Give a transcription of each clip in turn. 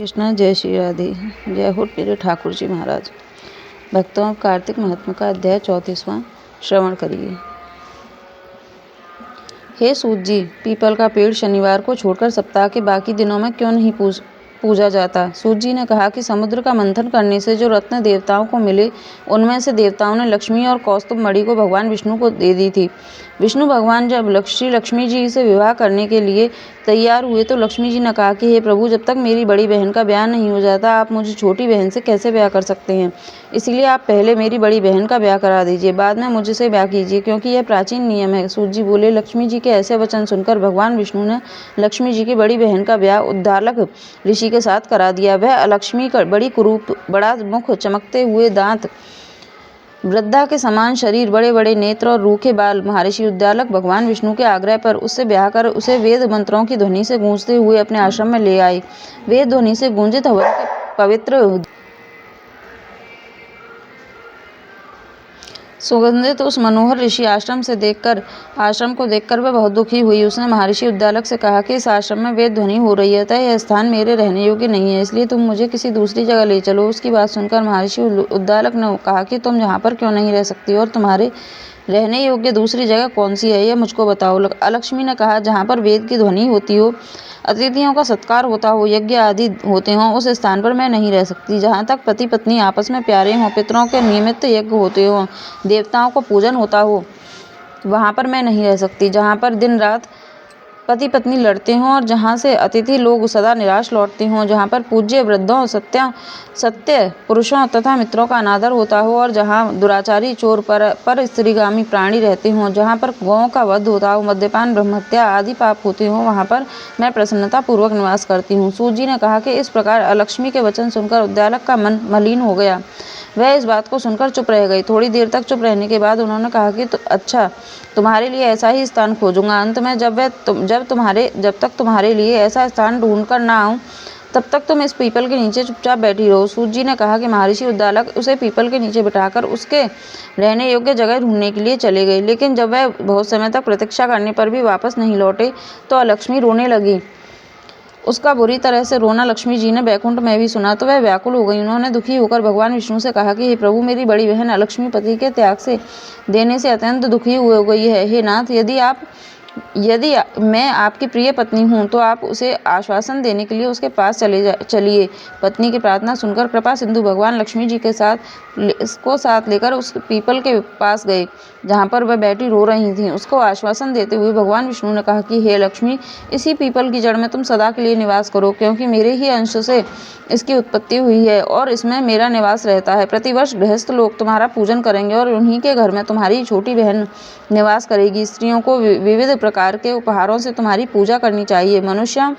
कृष्णा। जय श्री राधे। जय हो प्रिय ठाकुर जी महाराज। भक्तों, अब कार्तिक महात्म्य का अध्याय 34वां श्रवण करिए। हे सूत जी, पीपल का पेड़ शनिवार को छोड़कर सप्ताह के बाकी दिनों में क्यों नहीं पूजा जाता? सूत जी ने कहा कि समुद्र का मंथन करने से जो रत्न देवताओं को मिले, उनमें से देवताओं ने लक्ष्मी और कौस्तुभ मणि को भगवान विष्णु को दे दी थी। विष्णु भगवान जब श्री लक्ष्मी जी से विवाह करने के लिए तैयार हुए तो लक्ष्मी जी ने कहा कि हे प्रभु, जब तक मेरी बड़ी बहन का ब्याह नहीं हो जाता, आप मुझे छोटी बहन से कैसे ब्याह कर सकते हैं? इसलिए आप पहले मेरी बड़ी बहन का ब्याह करा दीजिए, बाद में मुझसे ब्याह कीजिए, क्योंकि यह प्राचीन नियम है। सूत जी बोले। लक्ष्मी जी के ऐसे वचन सुनकर भगवान विष्णु ने लक्ष्मी जी की बड़ी बहन का ब्याह उद्दालक ऋषि के साथ करा दिया। वह लक्ष्मी का बड़ी कुरूप, बड़ा मुख, चमकते हुए दांत, वृद्धा के समान शरीर, बड़े बड़े नेत्र और रूखे बाल महर्षि उद्दालक भगवान विष्णु के आग्रह पर उससे ब्याह कर उसे वेद मंत्रों की ध्वनि से गूंजते हुए अपने आश्रम में ले आए। वेद ध्वनि से गूंजित हवन के पवित्र सुगंधित उस मनोहर ऋषि आश्रम को देखकर वह बहुत दुखी हुई। उसने महर्षि उद्दालक से कहा कि इस आश्रम में वेद ध्वनि हो रही है, यह स्थान मेरे रहने योग्य नहीं है, इसलिए तुम मुझे किसी दूसरी जगह ले चलो। उसकी बात सुनकर महर्षि उद्दालक ने कहा कि तुम यहाँ पर क्यों नहीं रह सकती और तुम्हारे रहने योग्य दूसरी जगह कौन सी है, यह मुझको बताओ। अलक्ष्मी ने कहा, जहाँ पर वेद की ध्वनि होती हो, अतिथियों का सत्कार होता हो, यज्ञ आदि होते हों, उस स्थान पर मैं नहीं रह सकती। जहाँ तक पति पत्नी आपस में प्यारे हों, पितरों के नियमित यज्ञ होते हों, देवताओं को पूजन होता हो, वहाँ पर मैं नहीं रह सकती। जहाँ पर दिन रात पति पत्नी लड़ते हों और जहाँ से अतिथि लोग सदा निराश लौटते हों, जहाँ पर पूज्य वृद्धों, सत्य पुरुषों तथा मित्रों का अनादर होता हो और जहाँ दुराचारी, चोर, पर स्त्रीगामी प्राणी रहते हों, जहाँ पर गौओं का वध होता हो, मद्यपान, ब्रह्महत्या आदि पाप होते हों, वहाँ पर मैं प्रसन्नता पूर्वक निवास करती हूँ। सूत जी ने कहा कि इस प्रकार अलक्ष्मी के वचन सुनकर उद्दालक का मन मलिन हो गया। वह इस बात को सुनकर चुप रह गई। थोड़ी देर तक चुप रहने के बाद उन्होंने कहा कि अच्छा, तुम्हारे लिए ऐसा ही स्थान खोजूंगा। अंत में जब तक तुम्हारे लिए ऐसा स्थान ढूंढ कर ना आऊं, तब तक तुम इस पीपल के नीचे चुपचाप बैठी रहो। सूत जी ने कहा कि महर्षि उद्दालक उसे पीपल के नीचे बिठाकर उसके रहने योग्य जगह ढूंढने के लिए चले गए। लेकिन जब वह बहुत समय तक प्रतीक्षा करने पर भी वापस नहीं लौटे तो अलक्ष्मी रोने लगी। उसका बुरी तरह से रोना लक्ष्मी जी ने बैकुंठ में भी सुना तो वह व्याकुल हो गई। उन्होंने दुखी होकर भगवान विष्णु से कहा कि हे प्रभु, मेरी बड़ी बहन अलक्ष्मी पति के त्याग से देने से अत्यंत दुखी हो गई है। हे नाथ, यदि मैं आपकी प्रिय पत्नी हूँ तो आप उसे आश्वासन देने के लिए उसके पास चलिए। पत्नी की प्रार्थना सुनकर कृपा सिंधु भगवान लक्ष्मी जी के साथ लेकर उस पीपल के पास गए, जहाँ पर वह बैठी रो रही थी। उसको आश्वासन देते हुए भगवान विष्णु ने कहा कि हे लक्ष्मी, इसी पीपल की जड़ में तुम सदा के लिए निवास करो, क्योंकि मेरे ही अंश से इसकी उत्पत्ति हुई है और इसमें मेरा निवास रहता है। प्रतिवर्ष गृहस्थ लोग तुम्हारा पूजन करेंगे और उन्हीं के घर में तुम्हारी छोटी बहन निवास करेगी। स्त्रियों को विविध प्रकार के उपहारों से तुम्हारी पूजा करनी चाहिए। मनुष्य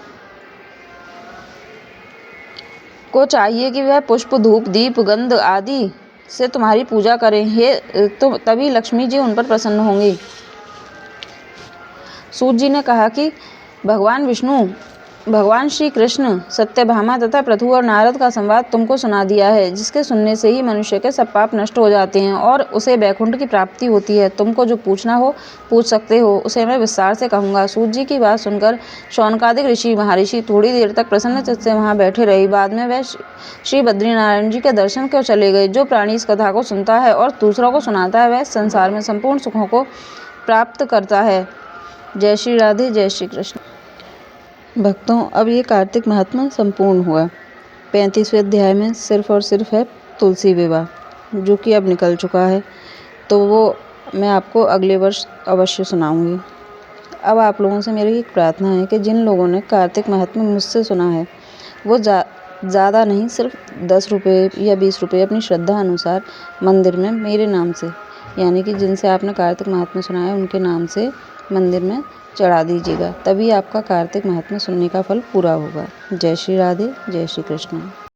को चाहिए कि वह पुष्प, धूप, दीप, गंध आदि से तुम्हारी पूजा करें। तभी लक्ष्मी जी उन पर प्रसन्न होंगी। सूत जी ने कहा कि भगवान श्री कृष्ण सत्यभामा तथा पृथु और नारद का संवाद तुमको सुना दिया है, जिसके सुनने से ही मनुष्य के सब पाप नष्ट हो जाते हैं और उसे बैकुंठ की प्राप्ति होती है। तुमको जो पूछना हो पूछ सकते हो, उसे मैं विस्तार से कहूँगा। सूत जी की बात सुनकर शौनकादिक ऋषि महर्षि थोड़ी देर तक प्रसन्न चित्त से वहाँ बैठे रहे। बाद में वह श्री बद्रीनारायण जी के दर्शन क्यों चले गए। जो प्राणी इस कथा को सुनता है और दूसरों को सुनाता है, वह संसार में संपूर्ण सुखों को प्राप्त करता है। जय श्री राधे। जय श्री कृष्ण। भक्तों, अब ये कार्तिक महात्म्य संपूर्ण हुआ। 35वें अध्याय में सिर्फ और सिर्फ है तुलसी विवाह, जो कि अब निकल चुका है, तो वो मैं आपको अगले वर्ष अवश्य सुनाऊंगी। अब आप लोगों से मेरी एक प्रार्थना है कि जिन लोगों ने कार्तिक महात्म्य मुझसे सुना है, वो ज़्यादा नहीं, सिर्फ 10 रुपये या 20 रुपये अपनी श्रद्धा अनुसार मंदिर में मेरे नाम से, यानी कि जिनसे आपने कार्तिक महात्म्य सुना है उनके नाम से मंदिर में चढ़ा दीजिएगा। तभी आपका कार्तिक महात्म्य सुनने का फल पूरा होगा। जय श्री राधे। जय श्री कृष्ण।